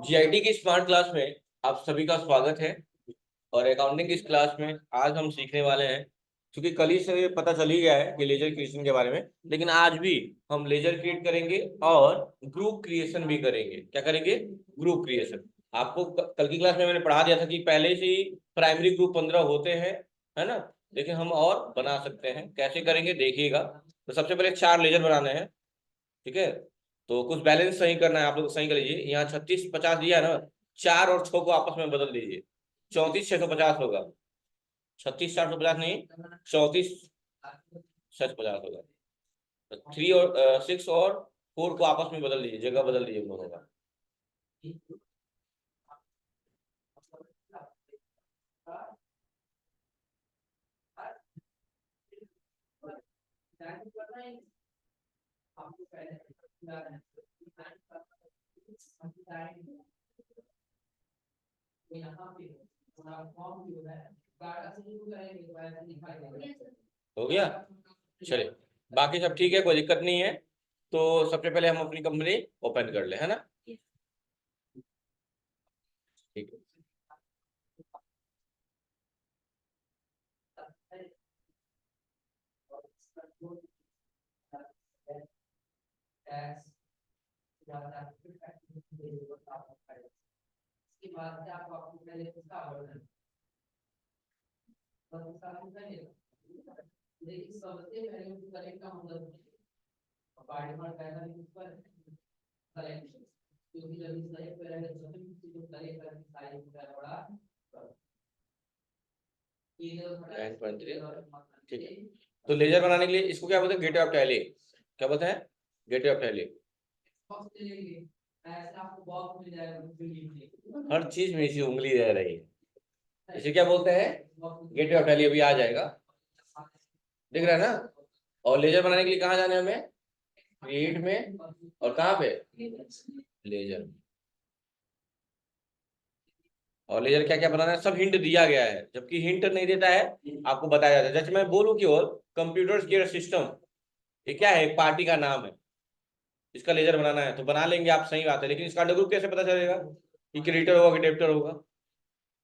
GIT की smart class में आप सभी का स्वागत है। और अकाउंटिंग की इस क्लास में आज हम सीखने वाले हैं, क्योंकि कल ही से पता चल ही गया है कि लेजर क्रिएशन के बारे में, लेकिन आज भी हम लेजर क्रिएट करेंगे और ग्रुप क्रिएशन भी करेंगे। क्या करेंगे? Group creation. आपको कल की क्लास में मैंने पढ़ा दिया था कि पहले से ही प्राइमरी ग्रुप 15 होते हैं, है ना। लेकिन हम और बना सकते हैं। कैसे करेंगे देखिएगा। तो सबसे पहले 4 लेजर बनाने हैं, ठीक है। तो कुछ बैलेंस सही करना है, आप लोग सही कर लीजिए। यहाँ 36 50 दिया है ना, 4 और 6 को आपस में बदल दीजिए। 34 650 होगा। 36 450 नहीं, 34 650 होगा। तो 3 और 6 और 4 को आपस में बदल दीजिए, जगह बदल दीजिए उन दोनों का। हो गया, चलिए। बाकी सब ठीक है, कोई दिक्कत नहीं है। तो सबसे पहले हम अपनी कंपनी ओपन कर ले, है ना। ठीक है। ठीक है। तो लेजर बनाने के लिए इसको क्या बोलते हैं? Gateway of tally. क्या बोलते हैं? Gateway of tally. हर चीज में इसी उंगली रह रही है। इसे क्या बोलते हैं? Gateway of tally. अभी आ जाएगा, दिख रहा है ना। और लेजर बनाने के लिए कहाँ जाना है हमें? क्रिएट में। और कहाँ पे? लेजर। और लेजर क्या क्या बनाना है सब हिंट दिया गया है, जबकि हिंट नहीं देता है, आपको बताया जाता है। जैसे मैं बोलूं कि और कंप्यूटर केयर सिस्टम, ये क्या है? एक पार्टी का नाम है। इसका लेजर बनाना है तो बना लेंगे आप, सही बात है। लेकिन इसका अंडर ग्रुप कैसे पता चलेगा कि क्रेडिटर होगा कि डेबिटर होगा?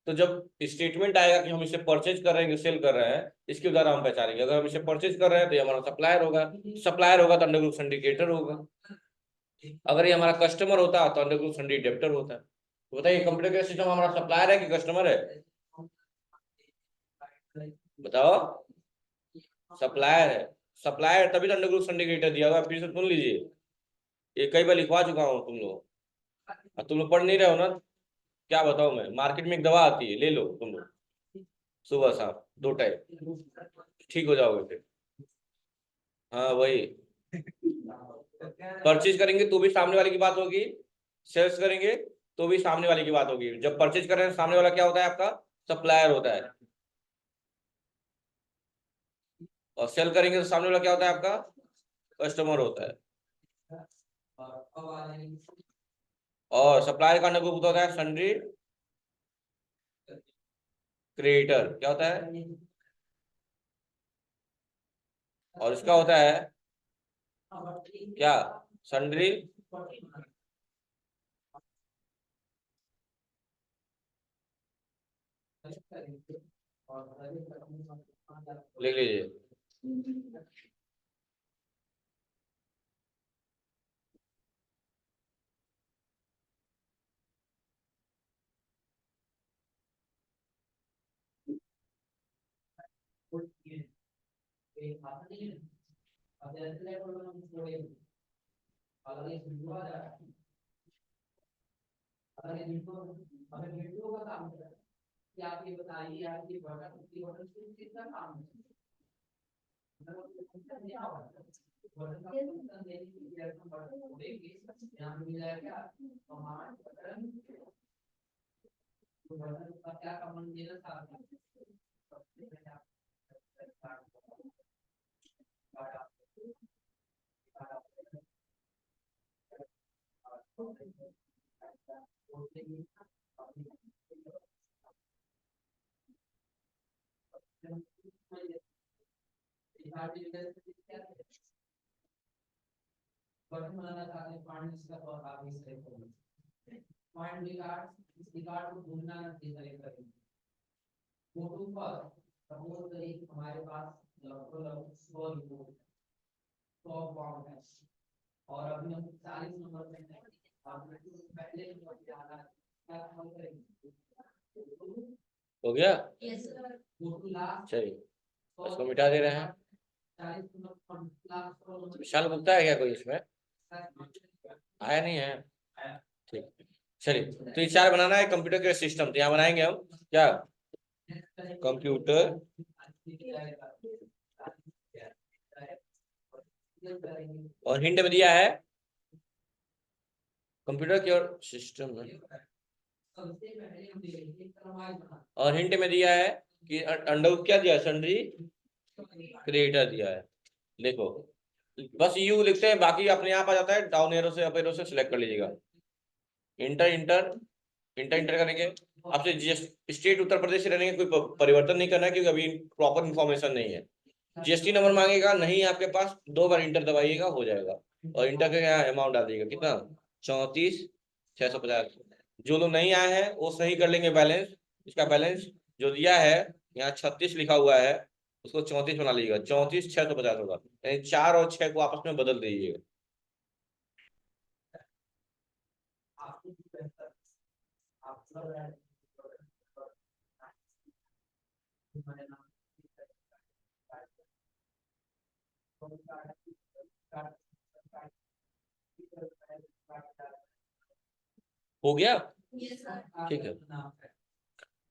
तो जब स्टेटमेंट आएगा कि हम इसे परचेज कर रहे हैं कि सेल कर रहे हैं, इसके द्वारा हम पहचानेंगे। अगर हम इसे परचेज कर रहे हैं तो ये हमारा सप्लायर होगा। सप्लायर होगा तो अंडर ग्रुप सिंडिकेटर होगा। अगर ये हमारा कस्टमर होता तो अंडर ग्रुप सिंडिकेट डेबिटर होता है। तो बताइए, कंप्यूटर केयर सिस्टम हमारा सप्लायर है कि कस्टमर है? बताओ। सप्लायर है। सप्लायर तभी तो अंडर ग्रुप सिंडिकेटर दिया हुआ है। फिर से सुन लीजिए, ये कई बार लिखवा चुका हूँ तुम लोग, और तुम लोग पढ़ नहीं रहे हो ना। क्या बताओ, मैं मार्केट में एक दवा आती है, ले लो तुम लोग, सुबह शाम 2 टाइम, ठीक हो जाओगे फिर। हाँ वही। परचेज करेंगे तो भी सामने वाले की बात होगी, सेल्स करेंगे तो भी सामने वाले की बात होगी। जब परचेज कर रहे हैं सामने वाला क्या होता है? आपका सप्लायर होता है। और सेल करेंगे तो सामने वाला क्या होता है? आपका कस्टमर होता है। और सप्लायर का अंडर ग्रुप होता है सन्ड्री क्रेडिटर। क्या होता है? और इसका होता है क्या? सन्ड्री। लिख लीजिए। हो गया। चलिए इसको मिटा दे रहे हैं। विशाल गुप्ता है क्या कोई इसमें? आया नहीं है। ठीक, चलिए तो ये 4 बनाना है कंप्यूटर के सिस्टम। तो यहाँ बनाएंगे हम क्या, कंप्यूटर और हिंट में दिया है कंप्यूटर की और सिस्टम में, और हिंट में दिया है कि अंडर क्या दिया है, सन्ड्री क्रिएटर दिया है। देखो बस यू लिखते हैं, बाकी अपने आप आ जाता है, डाउन एरो से अप एरो से सिलेक्ट कर लीजिएगा। इंटर इंटर इंटर इंटर करेंगे। आपसे स्टेट उत्तर प्रदेश से रहने का कोई परिवर्तन नहीं करना है क्योंकि अभी प्रॉपर इंफॉर्मेशन नहीं है। जीएसटी नंबर मांगेगा, नहीं आपके पास 2 बार इंटर दबाइएगा हो जाएगा। और इंटर का क्या अमाउंट डाल दीजिएगा, कितना 34,650। जो लोग नहीं आए हैं वो सही कर लेंगे बैलेंस। इसका बैलेंस जो दिया है यहाँ 36 लिखा हुआ है, उसको 34 बना लीजिएगा, 34,650 होगा। यानी 4 और 6 को आपस में बदल दीजिएगा। हो गया, ठीक है।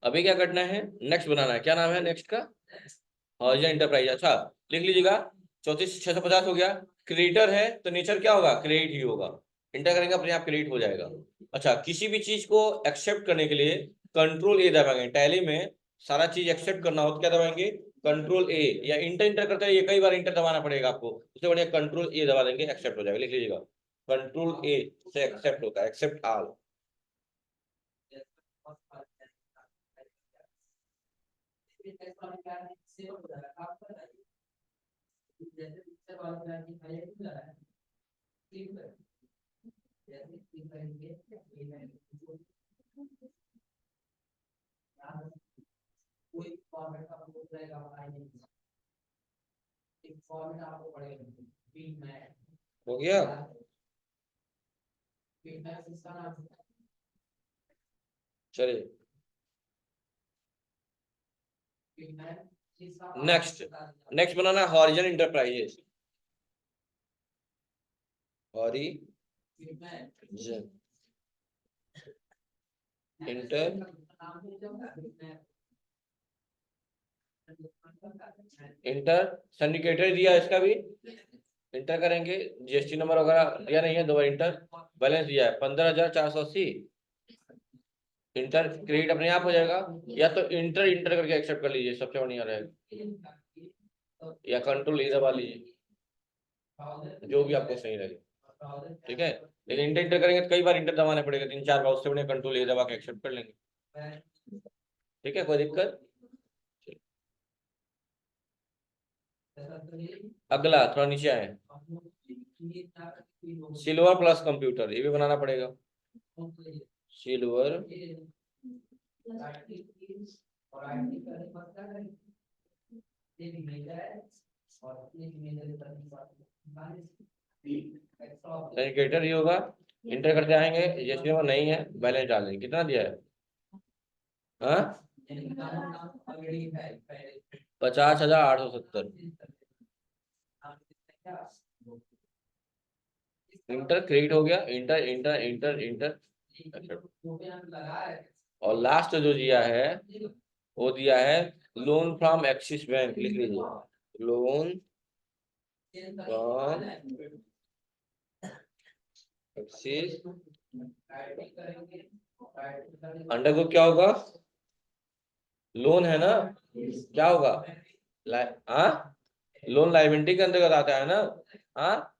अभी क्या करना है, नेक्स्ट बनाना है। क्या नाम है नेक्स्ट का, हॉरिजन एंटरप्राइज। अच्छा लिख लीजिएगा, 34,650 हो गया। क्रिएटर है तो नेचर क्या होगा, क्रिएट ही होगा। इंटर करेंगे अपने आप क्रिएट हो जाएगा। अच्छा किसी भी चीज को एक्सेप्ट करने के लिए कंट्रोल ए दबाएंगे। टैली में सारा चीज एक्सेप्ट करना हो तो क्या दबाएंगे, कंट्रोल ए। या इंटर इंटर करते हैं, ये कई बार इंटर दबाना पड़ेगा आपको, उससे बढ़िया कंट्रोल ए दबा देंगे, एक्सेप्ट हो जाएगा। लिख लीजिएगा कंट्रोल ए से एक्सेप्ट होता है, एक्सेप्ट ऑल। हो गया, चलिए नेक्स्ट। नेक्स्ट बनाना horizon enterprises. Horizon inter inter syndicator दिया, इसका भी इंटर करेंगे। जीएसटी नंबर वगैरह दिया नहीं है, 2 बार इंटर। बैलेंस दिया है 15,480। इंटर क्रेडिट अपने आप हो जाएगा, या तो इंटर इंटर करके एक्सेप्ट कर लीजिए, सबसे बढ़िया रहेगा। या कंट्रोल ए दबा लीजिए, जो भी आपको सही लगे, ठीक है। लेकिन इंटर इंटर करेंगे तो कई बार इंटर दबाने पड़ेगा, 3-4 बार, उससे बढ़िया कंट्रोल ए दबा के एक्सेप्ट कर लेंगे। ठीक है, कोई दिक्कत। अगला थोड़ा नीचे आए, सिल्वर प्लस कंप्यूटर, ये भी बनाना पड़ेगा। सिल्वर सिंडिकेटर ही होगा। इंटर करते आएंगे, जैसे वो नहीं है बैलेंस डाल देंगे। कितना दिया है, हाँ 50,870। इंटर क्रेडिट हो गया, इंटर इंटर इंटर इंटर। और लास्ट जो दिया है वो दिया है लोन फ्रॉम एक्सिस बैंक। लिख लीजिए लोन फ्रॉम एक्सिस। अंडर को क्या होगा, लोन है ना, क्या होगा, लोन लाइबिलिटी के अंतर्गत आता है ना। हाँ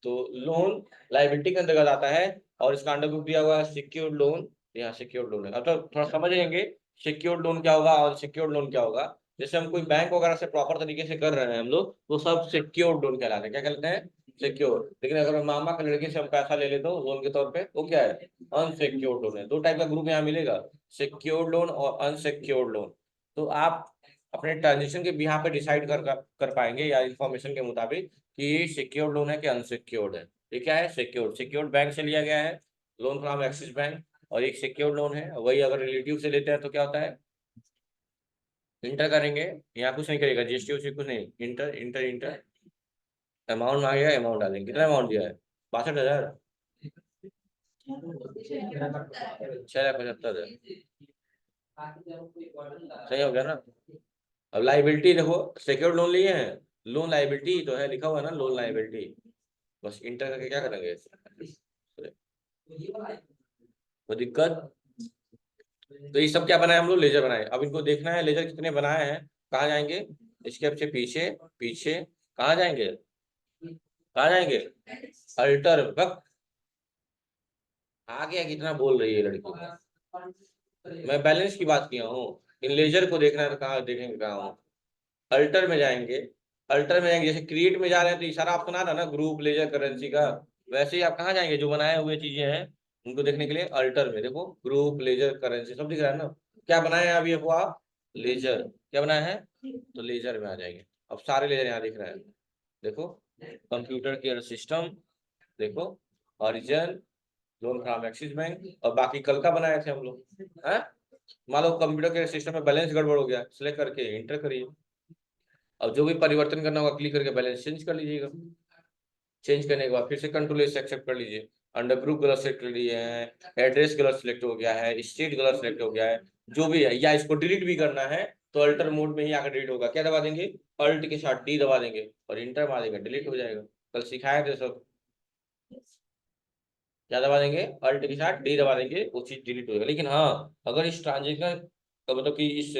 तो लोन लाइबिलिटी के अंतर्गत आता है, और इसका अंडर ग्रुप दिया हुआ है सिक्योर्ड लोन। यहाँ सिक्योर्ड लोन है। अब तो थोड़ा समझ लेंगे सिक्योर्ड लोन क्या होगा और सिक्योर्ड लोन क्या होगा। जैसे हम कोई बैंक वगैरह से प्रॉपर तरीके से कर रहे हैं हम लोग, वो सब सिक्योर्ड लोन कहलाते हैं। क्या कहते हैं, सिक्योर। लेकिन अगर मामा के लड़के से हम पैसा ले लेते हो लोन के तौर पे, वो क्या है, अनसिक्योर्ड लोन है। दो टाइप का ग्रुप यहाँ मिलेगा, सिक्योर्ड लोन और अनसिक्योर्ड लोन। तो आप अपने ट्रांजेक्शन के यहाँ पे डिसाइड कर पाएंगे या इंफॉर्मेशन के मुताबिक कि ये सिक्योर्ड लोन है कि अनसिक्योर्ड है। ये क्या है? सिक्योर्ड, सिक्योर्ड बैंक से लिया गया है, लोन फ्रॉम एक्सिस बैंक, और एक सिक्योर्ड लोन है। वही अगर रिलेटिव से लेते हैं तो क्या होता है? इंटर करेंगे, यहाँ कुछ नहीं करेगा, जीएसटी उसी कुछ नहीं, इंटर इंटर इंटर, अमाउंट मांगेगा, अमाउंट डालेंगे। कितना अमाउंट दिया है? 62,000, 6,75,000, सही हो गया ना? अब लाइबिलिटी देखो, सिक्योर्ड लोन लिए हैं, लोन लाइबिलिटी तो है, लिखा हुआ है ना लोन लाइबिलिटी, बस इंटर करके क्या करेंगे? कोई दिक्कत? तो ये सब क्या बनाए हम लोग? लेजर बनाए। अब इनको देखना है लेजर कितने बनाए हैं। कहाँ जाएंगे? इसके पीछे पीछे पीछे, कहाँ जाएंगे? कहाँ जाएंगे? अल्टर वक्त। आगे कितना बोल रही है लड़की को? मैं बैलेंस की बात किया हूँ, इन लेजर को देखना है तो कहाँ देखेंगे, कहाँ हूँ? अल्टर में जाएंगे। अल्टर में जाएंगे, जैसे क्रिएट में जा रहे हैं तो इशारा आप सुना था ना ग्रुप लेजर करेंसी का, वैसे ही आप कहाँ जाएंगे? जो बनाए हुए चीजें हैं उनको देखने के लिए अल्टर में देखो, ग्रुप लेजर करेंसी सब दिख रहा है ना। क्या बनाए हैं अभी देखो आप? लेजर। क्या बनाया है? तो लेजर में आ जाएंगे। अब सारे लेजर यहाँ दिख रहे हैं, देखो, कंप्यूटर केयर सिस्टम, देखो, origin, loan from axis bank, और बाकी कल का बनाए थे हम लोग, है। मान लो कंप्यूटर केयर सिस्टम में बैलेंस गड़बड़ हो गया, सिलेक्ट करके इंटर करिए। अब जो भी परिवर्तन करना होगा क्लिक करके बैलेंस चेंज कर लीजिएगा। चेंज करने के बाद फिर से कंट्रोल एस एक्सेप्ट कर लीजिए। अंडर ग्रुप गलत सेलेक्ट कर लिए हैं, एड्रेस गलत सेलेक्ट हो गया है, स्टेट गलत सेलेक्ट हो गया है, जो भी है, या इसको डिलीट भी करना है तो अल्टर मोड में ही आकर डिलीट होगा। क्या दबा देंगे? अल्ट के साथ डी दबा देंगे और इंटर मारेंगे, डिलीट हो जाएगा। कल सिखाए थे सब। क्या दबा देंगे? अल्ट के साथ डी दबा देंगे, वो चीज डिलीट हो जाएगा। लेकिन हाँ, अगर इस ट्रांजेक्शन मतलब कि इस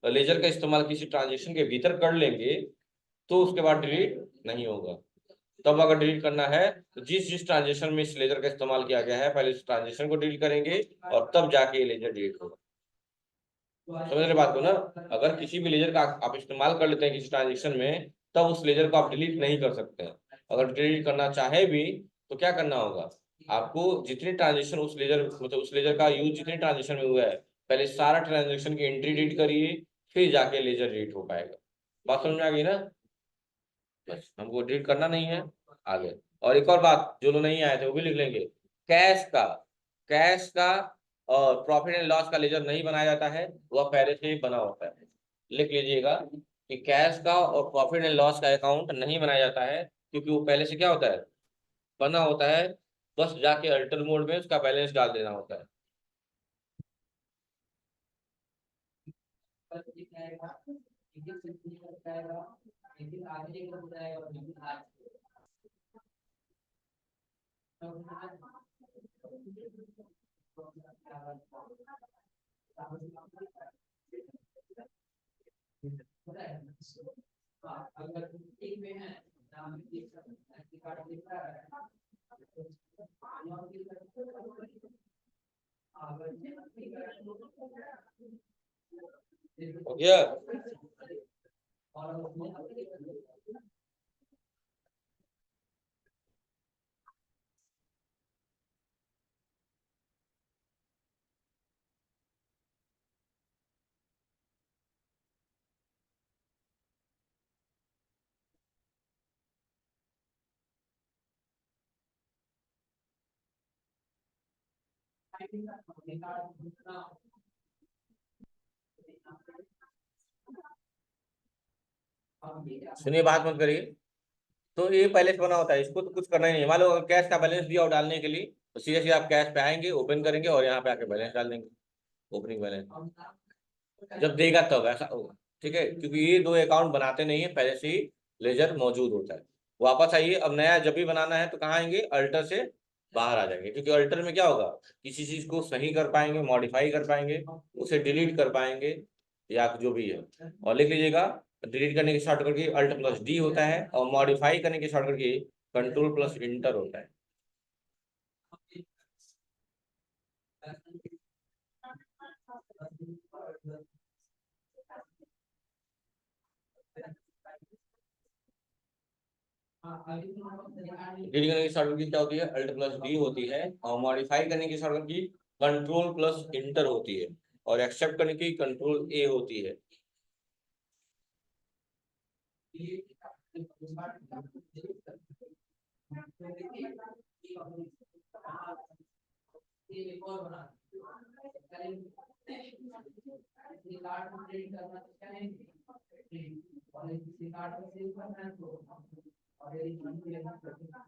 लेजर का इस्तेमाल किसी ट्रांजेक्शन के भीतर कर लेंगे तो उसके बाद डिलीट नहीं होगा। तब अगर डिलीट करना है तो जिस जिस ट्रांजेक्शन में इस लेजर का इस्तेमाल किया गया है पहले इस ट्रांजेक्शन को डिलीट करेंगे और तब जाके ये लेजर डिलीट होगा। समझ रहे बात को ना? अगर किसी भी लेजर का आप इस्तेमाल कर लेते हैं किसी ट्रांजेक्शन में, तब उस लेजर को आप डिलीट नहीं कर सकते हैं। अगर डिलीट करना चाहे भी तो क्या करना होगा? आपको जितने ट्रांजेक्शन उस लेजर मतलब उस लेजर का यूज जितने ट्रांजेक्शन में हुआ है, पहले सारा ट्रांजेक्शन की एंट्री डिलीट करिए, फिर जाके लेजर डिलीट हो पाएगा। बात समझ में आ गई ना? बस हमको डिलीट करना नहीं है, आगे। और एक और बात जो लोग नहीं आए थे वो भी लिख लेंगे, कैश का, कैश का और प्रॉफिट एंड लॉस का लेजर नहीं बनाया जाता है, वह पहले से ही बना होता है। लिख लीजिएगा कि कैश का और प्रॉफिट एंड लॉस का अकाउंट नहीं बनाया जाता है, क्योंकि वो पहले से क्या होता है? बना होता है। बस जाके अल्टर मोड में उसका बैलेंस डाल देना होता है। हो गया? सुनिए, बात मत करिए। तो ये पहले से बना होता है, इसको तो कुछ करना ही नहीं है। मान लो अगर कैश का बैलेंस दिया और डालने के लिए, तो सीधे सीधे आप कैश पे आएंगे, ओपन करेंगे और यहाँ पे आके बैलेंस डाल देंगे, ओपनिंग बैलेंस जब देगा तब ऐसा होगा। ठीक है, क्योंकि ये दो अकाउंट बनाते नहीं है, पहले से ही लेजर मौजूद होता है। वापस आइए, अब नया जब भी बनाना है तो कहाँ आएंगे? अल्टर से बाहर आ जाएंगे, क्योंकि अल्टर में क्या होगा? किसी चीज को सही कर पाएंगे, मॉडिफाई कर पाएंगे, उसे डिलीट कर पाएंगे, या जो भी है। और लिख लीजिएगा, डिलीट करने की शॉर्टकट की अल्ट प्लस डी होता है, और मॉडिफाई करने की शॉर्टकट की कंट्रोल प्लस इंटर होता है। डिलीट करने की शॉर्टकट की क्या होती है, अल्ट प्लस डी होती है, और मॉडिफाई करने की शॉर्टकट की कंट्रोल प्लस इंटर होती है, और एक्सेप्ट करने की कंट्रोल ए होती है।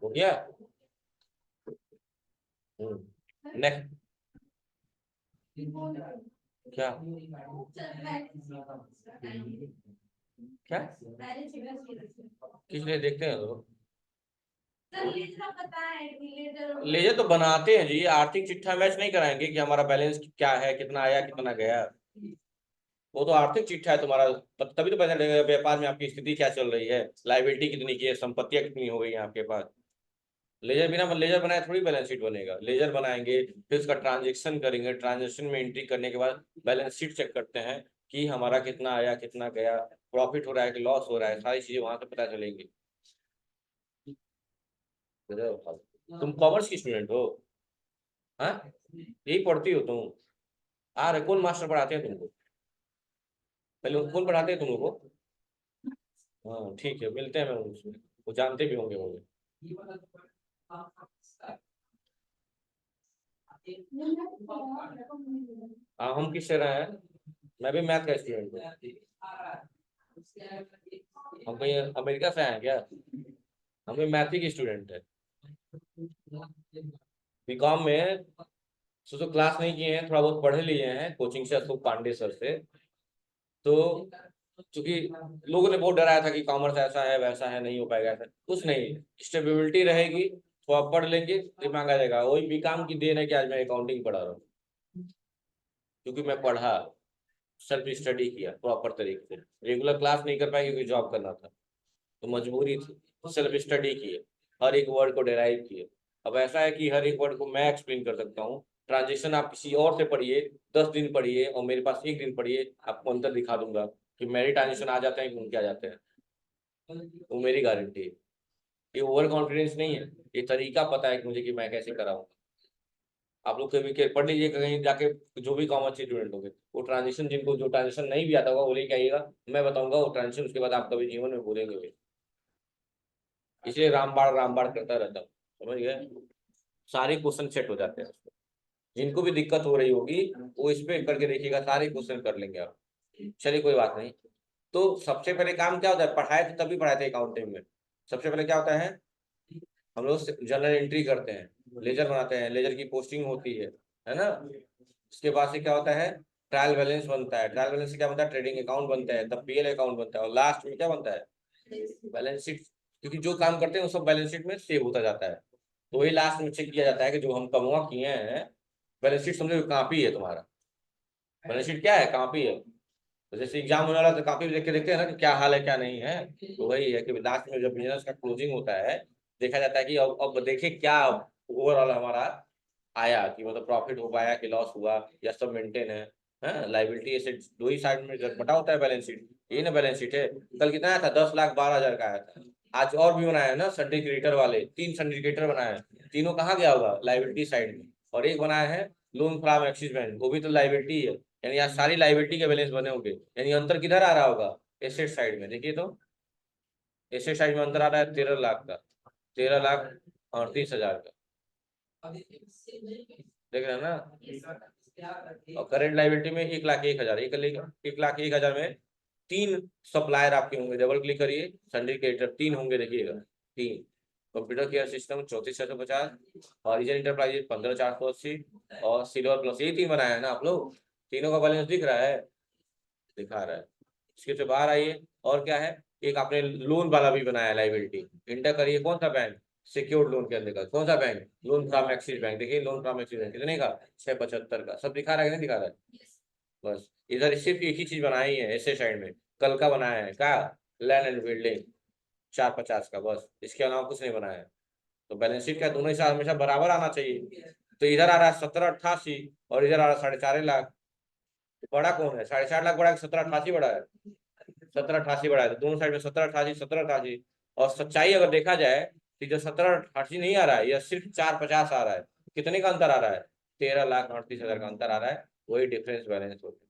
हो गया। नेक्स्ट क्या क्या किस लिए देखते हैं लोग? लेजर तो बनाते हैं जी, आर्थिक चिट्ठा मैच नहीं कराएंगे कि हमारा बैलेंस क्या है, कितना आया कितना गया। वो तो आर्थिक चिट्ठा है तुम्हारा, तभी तो पता लगेगा व्यापार में आपकी स्थिति क्या चल रही है, लायबिलिटी कितनी की है, संपत्तियां कितनी हो गई हैं आपके पास। लेजर बिना लेजर बनाए थोड़ी बैलेंस शीट बनेगा। लेजर बनाएंगे, फिर उसका ट्रांजेक्शन करेंगे, ट्रांजेक्शन में एंट्री करने के बाद बैलेंस शीट चेक करते हैं कि हमारा कितना आया कितना गया, प्रॉफिट हो रहा है कि लॉस हो रहा है, सारी चीजें वहां से पता चलेंगी। तुम कॉमर्स की स्टूडेंट हो? हाँ, यही पढ़ती हो तुम? आ रहे कौन मास्टर पढ़ाते हैं तुमको? पहले कौन पढ़ाते हैं तुम लोगों को? हाँ ठीक है, मिलते हैं मैं उसमें, वो जानते भी होंगे मुझे। हाँ, हम किस तरह हैं? मैं भी मैथ का स्टूडेंट हूँ। हम कहीं अमेरिका से आए हैं क्या? हम भी मैथ ही के स्टूडेंट है। बीकॉम में तो क्लास नहीं किए हैं, थोड़ा बहुत पढ़े लिए हैं कोचिंग से, अशोक पांडे सर से। तो क्योंकि लोगों ने बहुत डराया था कि कॉमर्स ऐसा है वैसा है, नहीं हो पाएगा, ऐसा कुछ नहीं, स्टेबिलिटी रहेगी, थोड़ा पढ़ लेंगे दिमाग आ जाएगा। वही बीकॉम की देन है कि आज मैं अकाउंटिंग पढ़ा रहा हूँ, क्योंकि मैं पढ़ा, सेल्फ स्टडी किया प्रॉपर तरीके से। रेगुलर क्लास नहीं कर पाए क्योंकि जॉब करना था, तो मजबूरी थी, सेल्फ स्टडी किए, हर एक वर्ड को डेराइव किए। अब ऐसा है कि हर एक वर्ड को मैं एक्सप्लेन कर सकता हूँ। ट्रांजेक्शन आप किसी और से पढ़िए, 10 दिन पढ़िए, और मेरे पास 1 दिन पढ़िए, आपको अंतर दिखा दूंगा कि मेरे ट्रांजेक्शन आ जाते हैं कि उनके आ जाते हैं। वो मेरी गारंटी है। ये ओवर कॉन्फिडेंस नहीं है, ये तरीका पता है कि मुझे कि मैं कैसे कराऊँ। आप लोग कभी के पढ़ लीजिए कहीं जाके, जो भी कॉमर्स स्टूडेंट होंगे, वो ट्रांजेक्शन, जिनको जो ट्रांजेक्शन नहीं भी आता होगा वो लेके आइएगा, मैं बताऊंगा वो ट्रांजेक्शन, उसके बाद आप कभी जीवन में भूलेंगे भी। इसलिए रामबाड़ करता रहता हूँ, समझ गए? सारे क्वेश्चन सेट हो जाते हैं उसमें। जिनको भी दिक्कत हो रही होगी वो इस पे करके देखिएगा, सारे क्वेश्चन कर लेंगे आप। चलिए कोई बात नहीं। तो सबसे पहले काम क्या होता है, पढ़ाए थे तभी पढ़ाए थे अकाउंटिंग में। सबसे पहले क्या होता है, हम लोग जर्नल एंट्री करते हैं, लेजर बनाते हैं, लेजर की पोस्टिंग होती है ना। उसके बाद से क्या होता है, ट्रायल बैलेंस बनता है, ट्रायल बैलेंस से क्या बनता है, ट्रेडिंग अकाउंट बनता है, तब पीएल अकाउंट बनता है, और लास्ट में क्या बनता है, बैलेंस शीट। क्योंकि जो काम करते हैं वो सब बैलेंस शीट में सेव होता जाता है, तो वही लास्ट में चेक किया जाता है कि जो हम कमुआ किए हैं। बैलेंस शीट समझो कॉपी है तुम्हारा, बैलेंस शीट क्या है, कॉपी है। तो जैसे एग्जाम होने वाला तो कॉपी देख के देखते हैं ना कि क्या हाल है क्या नहीं है। तो वही है कि लास्ट में जब बिजनेस का क्लोजिंग होता है, देखा जाता है कि अब देखिए क्या ओवरऑल हमारा आया, कि मतलब प्रॉफिट हो पाया कि लॉस हुआ, या सब मेंटेन है। लाइबिलिटी एसेट दो ही साइड में बटा होता है बैलेंस शीट, ये ना बैलेंस शीट है। कल कितना आया था, 10,12,000 का आया था। आज और भी बनाया है ना सिंडिकेटर वाले, 3 सिंडिकेटर बनाए हैं, तीनों कहाँ गया होगा, लाइबिलिटी साइड में। और एक बनाया है लोन फ्रॉम एक्सिस बैंक, वो भी तो लाइबिलिटी है। यानी आज सारी लाइबिलिटी के बैलेंस बने होंगे, यानी अंतर किधर आ रहा होगा, एसेट साइड में। देखिए तो एसेट साइड में अंतर आ रहा है 13 लाख का, 13,38,000 का, देख रहे हैं ना। और करेंट लाइबिलिटी में 1,01,000, 1,01,000 में 3 सप्लायर आपके होंगे, डबल क्लिक करिए, सिंडिकेटर 3 होंगे, देखिएगा 3। Computer care system 34,650, origin enterprises 15,480, और सिल्वर प्लस, ये 3 बनाया है ना आप लोग। तीनों का बैलेंस दिख रहा है, दिखा रहा है। इसके से बाहर आइए, और क्या है, एक आपने लोन वाला भी बनाया है लाइबिलिटी, इंटर करिए, कौन सा बैंक, सिक्योर्ड लोन के अंदर का कौन सा bank, loan from axis bank. देखिए लोन फ्रॉम एक्सिस बैंक कितने का, 675 का, सब दिखा रहा है कि नहीं दिखा रहा है। बस इधर सिर्फ एक ही चीज बनाई है ऐसे साइड में, कल का बनाया है क्या, लैंड एंड बिल्डिंग 450 का, बस इसके अलावा कुछ नहीं बनाया है। तो बैलेंस शीट का दोनों हिसाब हमेशा बराबर आना चाहिए। तो इधर आ रहा है 1788, और इधर आ रहा है 4.5 लाख। तो बड़ा कौन है, 4.5 लाख बड़ा है, 1788 बड़ा है? 1788 बड़ा है, तो दोनों साइड में 1788 1788। और सच्चाई अगर देखा जाए तो जो 1788 नहीं आ रहा है, यह सिर्फ 450 आ रहा है। कितने का अंतर आ रहा है? 13,38,000 का अंतर आ रहा है। वही डिफरेंस बैलेंस होता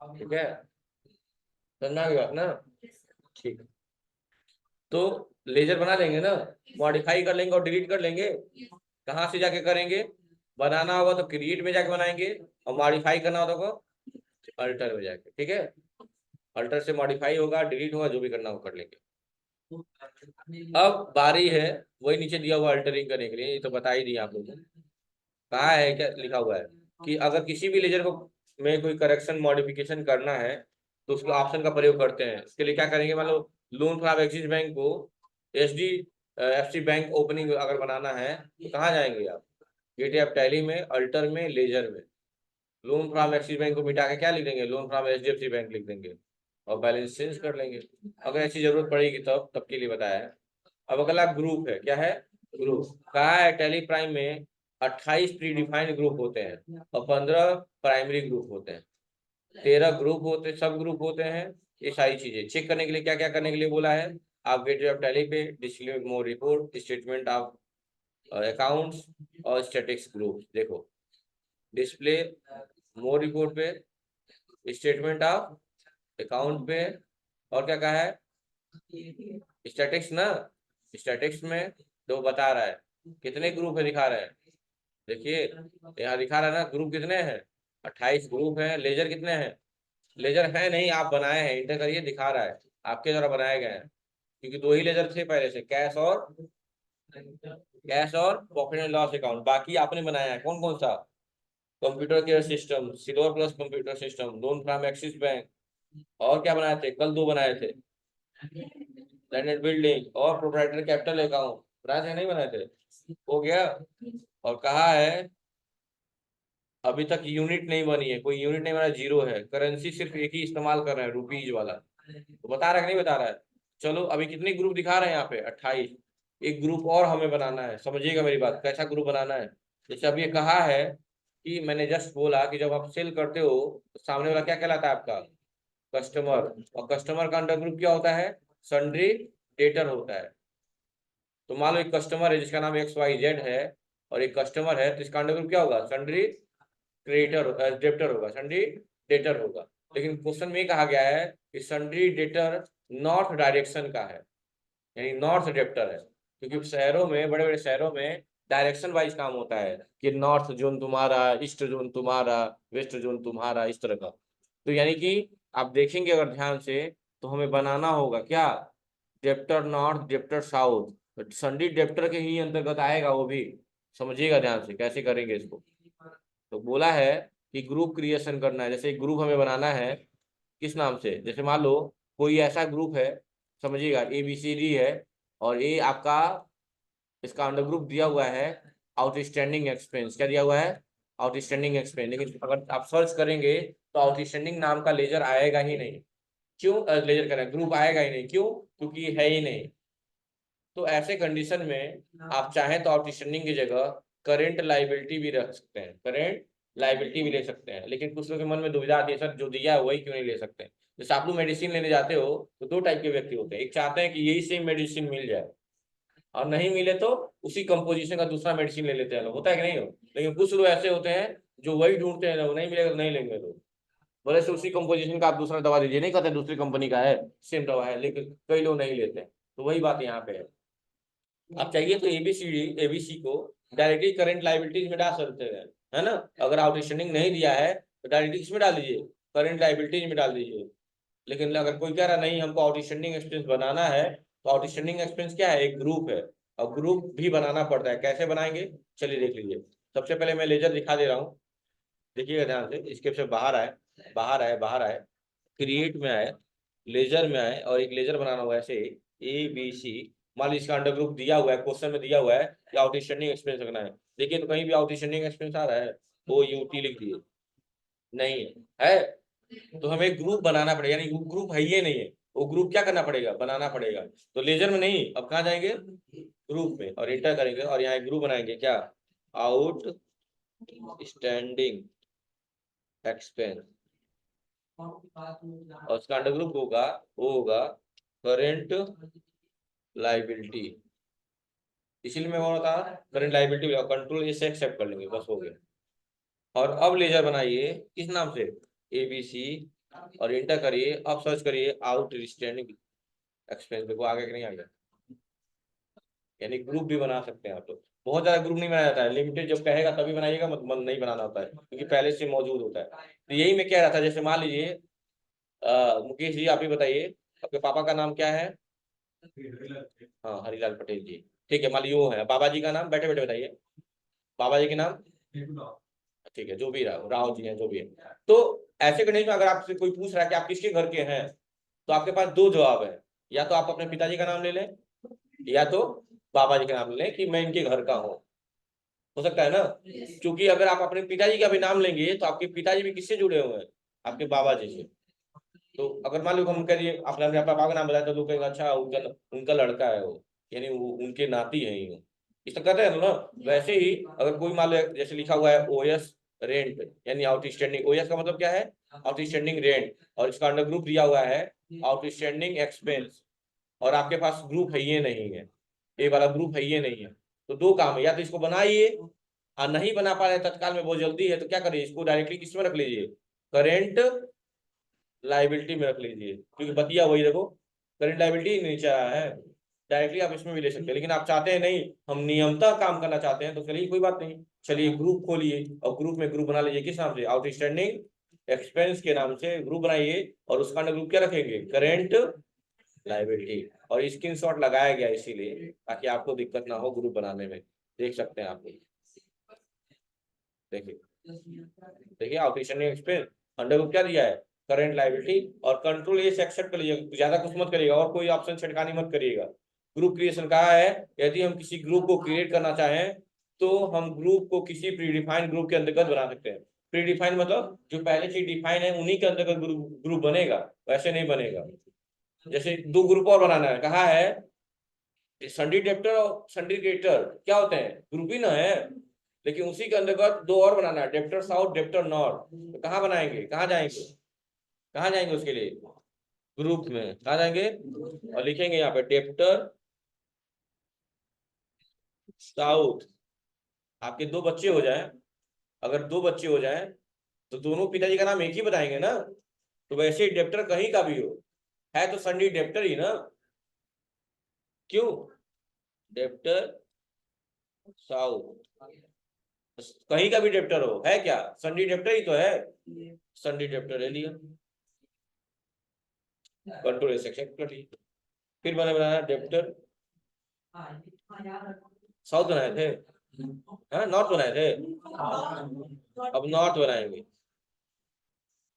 है। ठीक है, समझना की बात ना? ठीक। तो लेजर बना लेंगे ना, मॉडिफाई कर लेंगे और डिलीट कर लेंगे। कहाँ से जाके करेंगे? बनाना होगा तो क्रिएट में जाके बनाएंगे, और मॉडिफाई करना होगा तो अल्टर में जाके। ठीक है, अल्टर से मॉडिफाई होगा, डिलीट होगा, जो भी करना हो कर लेंगे। अब बारी है वही नीचे दिया हुआ अल्टरिंग करने के लिए। ये तो बता ही दिया आप लोगों को। कहा है, क्या लिखा हुआ है कि अगर किसी भी लेजर को में कोई करेक्शन मॉडिफिकेशन करना है तो उसके ऑप्शन का प्रयोग करते हैं। इसके लिए क्या करेंगे? मान लो लोन फ्रॉम एक्सिस बैंक को एचडीएफसी बैंक ओपनिंग अगर बनाना है तो कहाँ जाएंगे आप? गेटवे टैली में, अल्टर में, लेजर में। लोन फ्रॉम एक्सिस बैंक को मिटा के क्या लिख देंगे? लोन फ्रॉम एचडीएफसी बैंक लिख देंगे और बैलेंस चेंज कर लेंगे अगर ऐसी जरूरत पड़ेगी तब के लिए बताया है। अब अगला ग्रुप है, क्या है? ग्रुप। कहा है टैली प्राइम में 28 प्री डिफाइंड ग्रुप होते हैं और 15 प्राइमरी ग्रुप होते हैं। 13 ग्रुप होते, सब ग्रुप होते हैं। ये सारी चीजें चेक करने के लिए क्या क्या करने के लिए बोला है? आप गेटवे ऑफ टैली पे display more report, statement of accounts और स्टैटिक्स ग्रुप। देखो, डिस्प्ले मोर रिपोर्ट पे, स्टेटमेंट ऑफ अकाउंट पे, और क्या कहा है? स्टैटिक्स ना। स्टैटिक्स में तो बता रहा है कितने ग्रुप है, दिखा रहा है। देखिए यहाँ दिखा रहा है ना, ग्रुप कितने हैं? 28 ग्रुप हैं। लेजर कितने हैं? लेजर है नहीं, आप बनाए हैं। इंटर करिए, दिखा रहा है आपके द्वारा बनाए गए हैं, क्योंकि दो ही लेजर थे पहले से, कैश और प्रॉफिट एंड लॉस अकाउंट। बाकी आपने बनाया है कौन कौन सा? Computer care system, silver plus computer system, loan from axis bank, और क्या बनाए थे? कल 2 बनाए थे, लैंड बिल्डिंग और प्रोप्राइटरी कैपिटल अकाउंट। बनाए थे नहीं बनाए थे? हो गया। और कहा है अभी तक यूनिट नहीं बनी है, कोई यूनिट नहीं बना, जीरो है। करेंसी सिर्फ एक ही इस्तेमाल कर रहे हैं, रुपीज वाला। तो बता रहा है कि नहीं बता रहा है? चलो अभी कितने ग्रुप दिखा रहे हैं यहाँ पे? 28। एक ग्रुप और हमें बनाना है, समझिएगा मेरी बात। कैसा ग्रुप बनाना है? जैसे अब ये कहा है कि मैंने जस्ट बोला कि जब आप सेल करते हो तो सामने वाला क्या कहलाता है आपका? कस्टमर। और कस्टमर का अंडर ग्रुप क्या होता है? सन्ड्री डेटर होता है। तो मान लो एक कस्टमर है जिसका नाम एक्स वाई जेड है, और एक कस्टमर है, तो इसका अंडर ग्रुप क्या होगा? सन्ड्री क्रेडिटर डेप्टर होगा, सन्ड्री डेटर होगा। लेकिन क्वेश्चन में कहा गया है कि सन्ड्री डेटर नॉर्थ डायरेक्शन का है, यानी नॉर्थ डेप्टर है। क्योंकि शहरों में, बड़े बड़े शहरों में डायरेक्शन वाइज काम होता है कि नॉर्थ जोन तुम्हारा, ईस्ट जोन तुम्हारा, वेस्ट जोन तुम्हारा, इस तरह का। तो यानी कि आप देखेंगे अगर ध्यान से, तो हमें बनाना होगा क्या? Debtor north, debtor south. तो सन्ड्री डेप्टर के ही अंतर्गत आएगा वो भी। समझिएगा ध्यान से कैसे करेंगे इसको। तो बोला है कि ग्रुप क्रिएशन करना है। जैसे एक ग्रुप हमें बनाना है, किस नाम से? जैसे मान लो कोई ऐसा ग्रुप है, समझिएगा ABCD है, और ये आपका, इसका अंडर ग्रुप दिया हुआ है आउटस्टैंडिंग एक्सपेंस। क्या दिया हुआ है? Outstanding expense. लेकिन अगर आप सर्च करेंगे तो आउटस्टैंडिंग नाम का लेजर आएगा ही नहीं। क्यों? लेजर करें ग्रुप आएगा ही नहीं, क्यों? क्योंकि है ही नहीं। तो ऐसे कंडीशन में आप चाहें तो आउटस्टैंडिंग की जगह करेंट लाइबिलिटी भी रख सकते हैं, करेंट लाइबिलिटी भी ले सकते हैं। लेकिन कुछ लोगों के मन में दुविधा आती है, सर जो दिया है वही क्यों नहीं ले सकते? जैसे आप लोग मेडिसिन लेने जाते हो तो 2 टाइप के व्यक्ति होते हैं। एक चाहते हैं कि यही सेम मेडिसिन मिल जाए, और नहीं मिले तो उसी कंपोजिशन का दूसरा मेडिसिन ले लेते हैं लोग। होता है कि नहीं हो? लेकिन कुछ लोग ऐसे होते हैं जो वही ढूंढते हैं, वो नहीं मिलेगा तो नहीं लेंगे लोग। बोले से उसी कंपोजिशन का आप दूसरा दवा दीजिए, नहीं कहते दूसरी कंपनी का है, सेम दवा है, लेकिन कई लोग नहीं लेते हैं। तो वही बात यहाँ पे है। आप चाहिए तो एबीसी को डायरेक्टली करंट लाइबिलिटीज में डाल सकते हैं, है ना? अगर आउटस्टैंडिंग नहीं दिया है तो डायरेक्टली किसमें डाल दीजिए? करंट लाइबिलिटीज में डाल दीजिए। लेकिन अगर कोई कह रहा नहीं हमको आउटस्टैंडिंग एक्सपेंस बनाना है, तो आउटस्टैंडिंग एक्सपेंस क्या है? एक ग्रुप है, और ग्रुप भी बनाना पड़ता है। कैसे बनाएंगे? चलिए देख लीजिए। सबसे पहले मैं लेजर दिखा दे रहा हूँ, देखिएगा ध्यान से। इसके से बाहर आए, बाहर आए, बाहर आए, क्रिएट में आए, लेजर में आए, और एक लेजर बनाना हुआ है ऐसे ABC। मान लीजिए इसका अंडर ग्रुप दिया हुआ है, क्वेश्चन में दिया हुआ है कि आउटस्टैंडिंग एक्सपेंस रखना है। देखिए तो कहीं भी आउटस्टैंडिंग एक्सपेंस आ रहा है? वो UT लिख दिए, नहीं है। तो हमें ग्रुप बनाना पड़ेगा, यानी ग्रुप है ये नहीं है, वो ग्रुप क्या करना पड़ेगा? बनाना पड़ेगा। तो लेजर में नहीं, अब कहाँ जाएंगे? ग्रुप में, और इंटर करेंगे और यहाँ ग्रुप बनाएंगे क्या? Out standing expense. और उसका अंडर ग्रुप होगा, वो होगा करेंट लाइबिलिटी, इसीलिए मैं बोल रहा था करंट लाइबिलिटी, कंट्रोल इसे एक्सेप्ट कर लेंगे, बस हो गया। और अब लेजर बनाइए किस नाम से, ABC, और इंटर करिए, अब सर्च करिए आउटस्टैंडिंग एक्सपेंस, देखो आगे कि नहीं आ गया। यानी ग्रुप भी बना सकते हैं आप, तो बहुत ज्यादा ग्रुप नहीं बनाया जाता है, लिमिटेड जब कहेगा तभी बनाइएगा, मतलब नहीं बनाना होता है क्योंकि पहले से मौजूद होता है। तो यही मैं कह रहा था, जैसे मान लीजिए मुकेश जी आप ही बताइए, आपके पापा का नाम क्या है? हाँ, हरिलाल पटेल जी। ठीक है, मान लीजिए वो है, बाबा जी का नाम बैठे बैठे बताइए, बाबा जी के नाम। ठीक है, जो भी राव राव जी हैं, जो भी है। तो ऐसे कंडीशन में अगर आपसे कोई पूछ रहा है कि आप किसके घर के हैं, तो आपके पास दो जवाब है, या तो आप अपने पिताजी का नाम ले लें, या तो बाबा जी का नाम ले लें कि मैं इनके घर का हूँ। हो सकता है ना, क्योंकि अगर आप अपने पिताजी का भी नाम लेंगे तो आपके पिताजी भी किससे जुड़े हुए हैं, आपके बाबा जी से। तो अगर मान लो हम करिए आपने अपने पापा का नाम बताया, तो लोग कहेंगे अच्छा उनका उनका लड़का है वो, यानी वो उनके नाती है ही वो, इस तरह कहते हैं ना। वैसे ही अगर कोई मान लो जैसे लिखा हुआ है OS रेंट, यानी आउटस्टैंडिंग, OS का मतलब क्या है, आउटस्टैंडिंग रेंट, और इसका अंडर ग्रुप दिया हुआ है आउटस्टैंडिंग एक्सपेंस, और आपके पास ग्रुप है ये नहीं है, ये वाला ग्रुप है ये नहीं है। तो दो काम है, या तो इसको बनाइए, और नहीं बना पा रहे तत्काल में बहुत जल्दी है, तो क्या करिए, इसको डायरेक्टली किस में रख लीजिए, करेंट लाइबिलिटी में रख लीजिए, क्योंकि बतिया वही देखो, करंट लाइबिलिटी नीचे आया है, डायरेक्टली आप इसमें भी ले सकते हैं। लेकिन आप चाहते हैं नहीं, हम नियमतः काम करना चाहते हैं, तो चलिए कोई बात नहीं, चलिए ग्रुप खोलिए और ग्रुप में ग्रुप बना लीजिए, किस नाम से, आउटस्टैंडिंग एक्सपेंस के नाम से ग्रुप बनाइए, और उसका अंडर ग्रुप क्या रखेंगे, करेंट लाइबिलिटी। और स्क्रीनशॉट लगाया गया इसीलिए ताकि आपको दिक्कत ना हो ग्रुप बनाने में, देख सकते हैं आप, देखिए देखिए आउटस्टैंडिंग एक्सपेंस, अंडर ग्रुप क्या दिया है, करंट लाइबिलिटी, और कंट्रोल ए से एक्सेप्ट कर लीजिएगा, ज्यादा कुछ मत करिएगा, और कोई ऑप्शन छिड़कानी मत करिएगा। ग्रुप क्रिएशन कहा है, यदि हम किसी ग्रुप को क्रिएट करना चाहें तो हम ग्रुप को किसी प्रीडिफाइंड ग्रुप के अंतर्गत बना सकते हैं। प्रीडिफाइंड मतलब जो पहले चीज डिफाइन है उन्हीं के अंतर्गत ग्रुप बनेगा, वैसे नहीं बनेगा। जैसे दो ग्रुप और बनाना है, कहा है संडी डेप्टर और संडी क्रिएटर क्या होते हैं, ग्रुप ही ना है, लेकिन उसी के अंतर्गत दो और बनाना है, डेप्टर साउथ डेप्टर नॉर्थ। तो कहाँ बनाएंगे, कहाँ जाएंगे, कहाँ जाएंगे उसके लिए, ग्रुप में कहाँ जाएंगे, और लिखेंगे यहाँ पे डेप्टर साउथ। आपके दो बच्चे हो जाए, अगर दो बच्चे हो जाए तो दोनों पिताजी का नाम एक ही बताएंगे ना, तो वैसे ही डेप्टर कहीं का भी हो, है तो संडी डेप्टर ही ना, क्यों, डेप्टर साउथ, कहीं का भी डेप्टर हो, है क्या, संडी डेप्टर ही तो है, संडी डेप्टर ले लिया, कंट्रोल सेक्शन कर लिया। फिर मैंने बनाया डेप्टर साउथ बनाए थे, नॉर्थ बनाए थे, अब नॉर्थ बनाएंगे।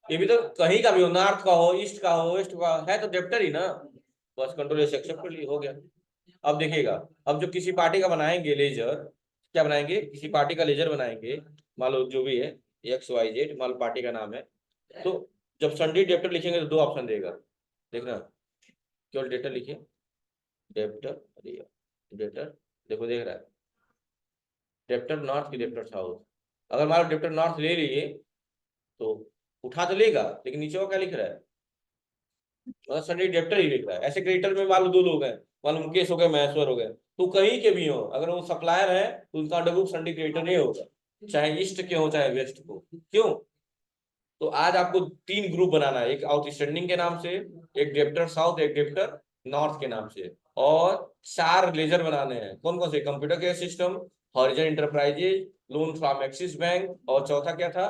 ये भी तो कहीं का भी हो, नॉर्थ का हो, ईस्ट का हो, वेस्ट का है, तो डेप्टर ही ना, बस कंट्रोल से एक्सेप्ट कर लिए, हो गया। अब देखिएगा, अब जो किसी पार्टी का बनाएंगे लेजर, क्या बनाएंगे, किसी पार्टी का लेजर बनाएंगे, मान लो जो भी है XYZ, मान लो पार्टी का नाम है, तो जब संडी डेप्टर लिखेंगे तो दो ऑप्शन देगा, देखना, केवल डेटर लिखिए, डेप्टर, डेटर, देखो देख रहा है, डेप्टर नॉर्थ की डेप्टर साउथ। अगर मान लो डेप्टर नॉर्थ ले लिए तो उठा तो लेगा, लेकिन नीचे वो क्या लिख रहा है, मतलब संडे डेप्टर ही लिख रहा है। ऐसे क्रेडिटर में मान लो दो लोग हैं, मान लो मुकेश हो गए, महेश्वर हो गए, तो कहीं के भी हो, अगर वो सप्लायर है तो उनका अंडर ग्रुप संडे क्रेडिटर नहीं होगा, चाहे ईस्ट के हो चाहे वेस्ट को, क्यों। तो आज आपको तीन ग्रुप बनाना है, एक आउटस्टैंडिंग के नाम से, एक डेप्टर साउथ, एक डेप्टर नॉर्थ के नाम से, और चार लेजर बनाने हैं, कौन कौन से, computer care system, horizon enterprises, loan from axis bank, और चौथा क्या था,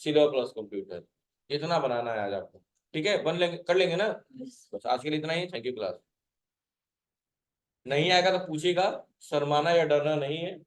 सिल्वर प्लस कंप्यूटर। इतना बनाना है आज आपको, ठीक है, बन लेंगे, कर लेंगे ना, बस आज के लिए इतना ही, थैंक यू क्लास। नहीं आएगा तो पूछेगा, शर्माना या डरना नहीं है।